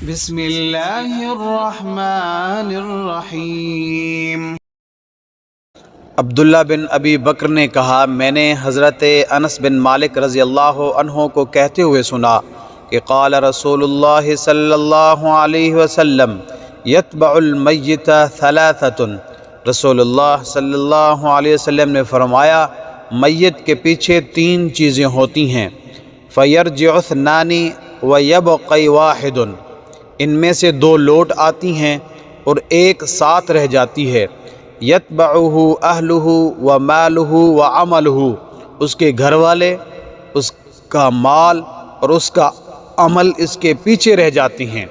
بسم اللہ الرحمن الرحیم۔ عبداللہ بن ابی بکر نے کہا، میں نے حضرت انس بن مالک رضی اللہ عنہ کو کہتے ہوئے سنا کہ قال رسول اللہ صلی اللہ علیہ وسلم یتبع المیت ثلاثۃ۔ رسول اللہ صلی اللہ علیہ وسلم نے فرمایا، میت کے پیچھے تین چیزیں ہوتی ہیں، فیرجع اثنان ویبقی واحد۔ ان میں سے دو لوٹ آتی ہیں اور ایک ساتھ رہ جاتی ہے، یتبعہ اہلہ ومالہ وعملہ، اس کے گھر والے، اس کا مال اور اس کا عمل اس کے پیچھے رہ جاتی ہیں۔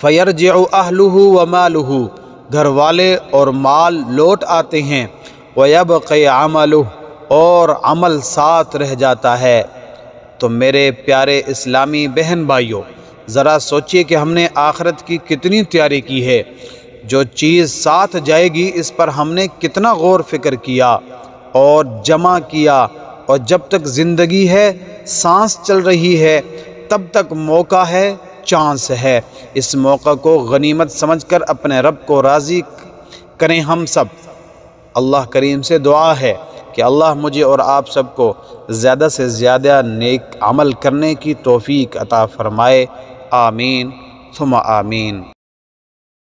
فیرجع اہلہ ومالہ، گھر والے اور مال لوٹ آتے ہیں، ویبقی عملہ، اور عمل ساتھ رہ جاتا ہے۔ تو میرے پیارے اسلامی بہن بھائیوں، ذرا سوچئے کہ ہم نے آخرت کی کتنی تیاری کی ہے۔ جو چیز ساتھ جائے گی اس پر ہم نے کتنا غور فکر کیا اور جمع کیا، اور جب تک زندگی ہے، سانس چل رہی ہے، تب تک موقع ہے، چانس ہے۔ اس موقع کو غنیمت سمجھ کر اپنے رب کو راضی کریں ہم سب۔ اللہ کریم سے دعا ہے کہ اللہ مجھے اور آپ سب کو زیادہ سے زیادہ نیک عمل کرنے کی توفیق عطا فرمائے۔ آمین ثم آمین۔